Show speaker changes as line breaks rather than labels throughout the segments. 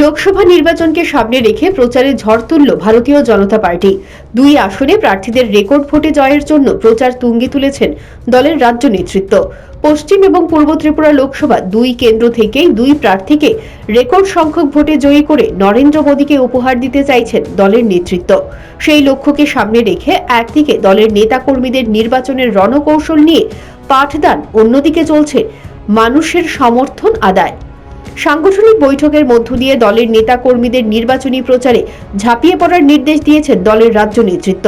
লোকসভা নির্বাচনকে সামনে রেখে প্রচারে ঝড় তুলল ভারতীয় জনতা পার্টি। দুই আসনে প্রার্থীদের রেকর্ড ভোটে জয়ের জন্য প্রচার তুঙ্গে তুলেছেন দলের রাজ্য নেতৃত্ব। পশ্চিম এবং পূর্ব ত্রিপুরা লোকসভা দুই কেন্দ্র থেকেই দুই প্রার্থীকে রেকর্ড সংখ্যক ভোটে জয়ী করে নরেন্দ্র মোদীকে উপহার দিতে চাইছেন দলের নেতৃত্ব। সেই লক্ষ্যকে সামনে রেখে একদিকে দলের নেতাকর্মীদের নির্বাচনের রণকৌশল নিয়ে পাঠদান, অন্যদিকে চলছে মানুষের সমর্থন আদায়। সাংগঠনিক বৈঠকের মধ্য দিয়ে দলের নেতা কর্মীদের নির্বাচনী প্রচারে ঝাঁপিয়ে পড়ার নির্দেশ দিয়েছেন দলের রাজ্য নেতৃত্ব।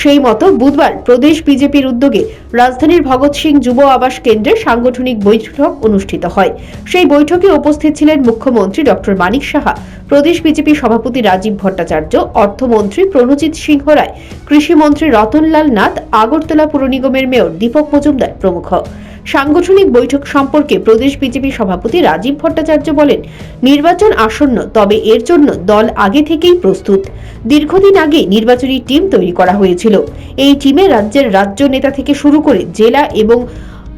সেই মতো বুধবার প্রদেশ বিজেপির উদ্যোগে রাজধানীর ভগৎ সিং যুব আবাস কেন্দ্রে সাংগঠনিক বৈঠক অনুষ্ঠিত হয়। সেই বৈঠকে উপস্থিত ছিলেন মুখ্যমন্ত্রী ডক্টর মানিক সাহা, প্রদেশ বিজেপি সভাপতি রাজীব ভট্টাচার্য, অর্থমন্ত্রী প্রণজিৎ সিংহ রায়, কৃষিমন্ত্রী রতনলাল নাথ, আগরতলা পুর নিগমের মেয়র দীপক মজুমদার প্রমুখ। সাংগঠনিক বৈঠক সম্পর্কে প্রদেশ বিজেপি সভাপতি রাজীব ভট্টাচার্য বলেন, নির্বাচন আসন্ন, তবে এর জন্য দল আগে থেকেই প্রস্তুত। দীর্ঘদিন আগে নির্বাচনী টিম তৈরি করা হয়েছিল। এই টিমে রাজ্যের রাজ্য নেতা থেকে শুরু করে জেলা এবং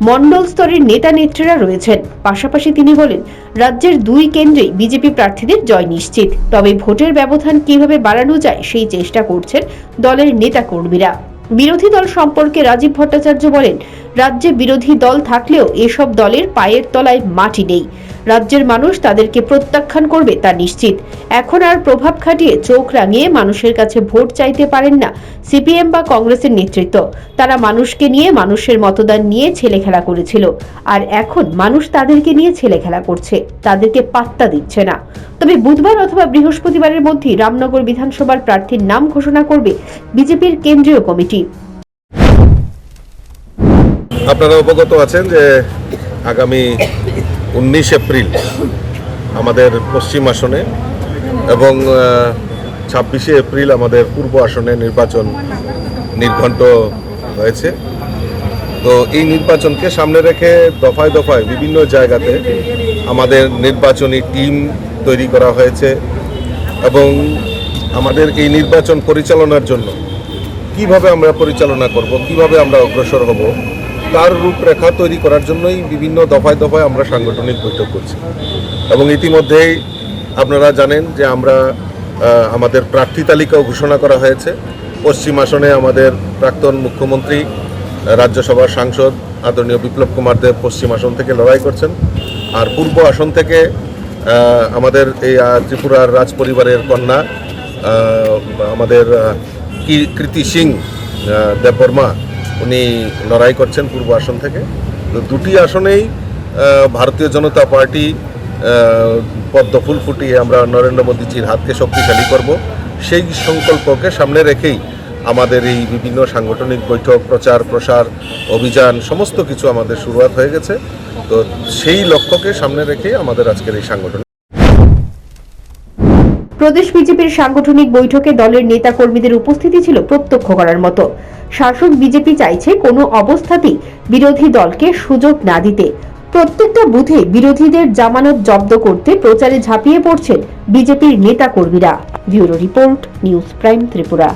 মণ্ডল স্তরের নেতা নেত্রীরা রয়েছেন। পাশাপাশি তিনি বলেন, রাজ্যের দুই কেন্দ্রেই বিজেপি প্রার্থীদের জয় নিশ্চিত, তবে ভোটের ব্যবধান কিভাবে বাড়ানো যায় সেই চেষ্টা করছেন দলের নেতা কর্মীরা। বিরোধী দল সম্পর্কে রাজীব ভট্টাচার্য বলেন, রাজ্যে বিরোধী দল থাকলেও এসব দলের পায়ের তলায় মাটি নেই। রাজ্যের মানুষ তাদেরকে প্রত্যাখ্যান করবে তা নিশ্চিত। এখন আর প্রভাব খাটিয়ে চোখ রাঙিয়ে মানুষের কাছে ভোট চাইতে পারেন না সিপিএম বা কংগ্রেসের নেতৃত্ব। তারা মানুষকে নিয়ে, মানুষের মতদান নিয়ে ছেলেখেলা করেছিল, আর এখন মানুষ তাদেরকে নিয়ে ছেলেখেলা করছে, তাদেরকে পাত্তা দিচ্ছে না। তবে বুধবার অথবা বৃহস্পতিবারের মধ্যেই রামনগর বিধানসভার প্রার্থীর নাম ঘোষণা করবে বিজেপির কেন্দ্রীয় কমিটি।
আপনারা অবগত আছেন যে আগামী 19 এপ্রিল আমাদের পশ্চিম আসনে এবং 26 এপ্রিল আমাদের পূর্ব আসনে নির্বাচন নির্ঘণ্ট হয়েছে। তো এই নির্বাচনকে সামনে রেখে দফায় দফায় বিভিন্ন জায়গাতে আমাদের নির্বাচনী টিম তৈরি করা হয়েছে এবং আমাদের এই নির্বাচন পরিচালনার জন্য কিভাবে আমরা পরিচালনা করব, কিভাবে আমরা অগ্রসর হব, তার রূপরেখা তৈরি করার জন্যই বিভিন্ন দফায় দফায় আমরা সাংগঠনিক বৈঠক করছি। এবং ইতিমধ্যেই আপনারা জানেন যে আমরা আমাদের প্রার্থী তালিকাও ঘোষণা করা হয়েছে। পশ্চিম আসনে আমাদের প্রাক্তন মুখ্যমন্ত্রী, রাজ্যসভার সাংসদ আদরণীয় বিপ্লব কুমার দেব পশ্চিম আসন থেকে লড়াই করছেন, আর পূর্ব আসন থেকে আমাদের এই ত্রিপুরার রাজ পরিবারের কন্যা আমাদের কৃতি সিং দেববর্মা উনি লড়াই করছেন পূর্ব আসন থেকে। তো দুটি আসনেই ভারতীয় জনতা পার্টি পদ্মফুল ফুটিয়ে আমরা নরেন্দ্র মোদীজির হাতকে শক্তিশালী করব, সেই সংকল্পকে সামনে রেখেই আমাদের এই বিভিন্ন সাংগঠনিক বৈঠক, প্রচার প্রসার, অভিযান সমস্ত কিছু আমাদের শুরুয়াত হয়ে গেছে। তো সেই লক্ষ্যকে সামনে রেখে আমাদের আজকের এই সাংগঠনিক।
প্রদেশ বিজেপির সাংগঠনিক বৈঠকে দলের নেতা কর্মীদের উপস্থিতি ছিল প্রত্যক্ষ করার মতো। শাসক বিজেপি চাইছে কোনো অবস্থাতেই বিরোধী দলকে সুযোগ না দিতে। প্রত্যেকটা বুথে বিরোধীদের জামানত জব্দ করতে প্রচারে ঝাঁপিয়ে পড়ছেন বিজেপির নেতা কর্মীরা। Bureau report, news prime Tripura.